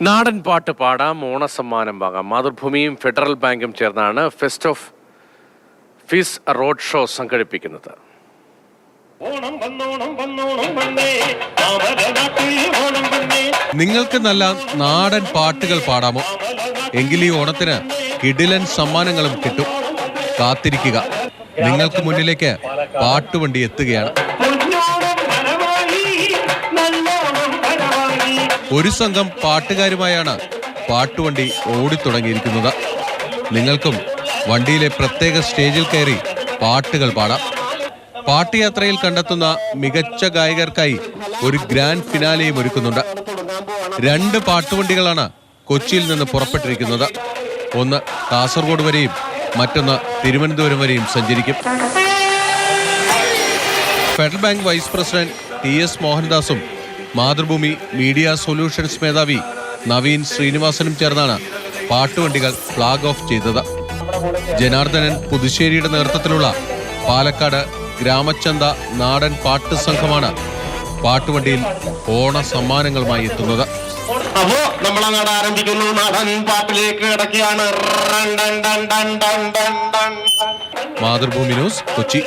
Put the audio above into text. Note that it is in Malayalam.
നാടൻ പാട്ട് പാടാം, ഓണസമ്മാനം വാങ്ങാം. മാതൃഭൂമിയും ഫെഡറൽ ബാങ്കും ചേർന്നാണ് fest of fees road show സംഘടിപ്പിക്കുന്നത്. നിങ്ങൾക്ക് നല്ല നാടൻ പാട്ടുകൾ പാടാമോ? എങ്കിൽ ഈ ഓണത്തിന് കിടിലൻ സമ്മാനങ്ങളും കിട്ടും. കാത്തിരിക്കുക. നിങ്ങൾക്ക് മുന്നിലേക്ക് പാട്ടുവണ്ടി എത്തുകയാണ്. ഒരു സംഘം പാട്ടുകാരുമായാണ് പാട്ടുവണ്ടി ഓടിത്തുടങ്ങിയിരിക്കുന്നത്. നിങ്ങൾക്കും വണ്ടിയിലെ പ്രത്യേക സ്റ്റേജിൽ കയറി പാട്ടുകൾ പാടാം. പാട്ടുയാത്രയിൽ കണ്ടെത്തുന്ന മികച്ച ഗായകർക്കായി ഒരു ഗ്രാൻഡ് ഫിനാലെയും ഒരുക്കുന്നുണ്ട്. 2 പാട്ടുവണ്ടികളാണ് കൊച്ചിയിൽ നിന്ന് പുറപ്പെട്ടിരിക്കുന്നത്. ഒന്ന് കാസർഗോഡ് വരെയും മറ്റൊന്ന് തിരുവനന്തപുരം വരെയും സഞ്ചരിക്കും. Federal Bank vice president TS മോഹൻദാസും മാതൃഭൂമി മീഡിയ സൊല്യൂഷൻസ് മേധാവി നവീൻ ശ്രീനിവാസനും ചേർന്നാണ് പാട്ടുവണ്ടികൾ ഫ്ലാഗ് ഓഫ് ചെയ്തത്. ജനാർദ്ദനൻ പുതുശ്ശേരിയുടെ നേതൃത്വത്തിലുള്ള പാലക്കാട് ഗ്രാമചന്ത നാടൻ പാട്ട് സംഘമാണ് പാട്ടുവണ്ടിയിൽ ഓണ സമ്മാനങ്ങളുമായി എത്തുന്നത്. അപ്പോ നമ്മളങ്ങോട്ട് ആരംഭിക്കുന്നു. നാടൻ പാട്ടിലേക്ക് കിടക്കുകയാണ്. മാതൃഭൂമി ന്യൂസ്, കൊച്ചി.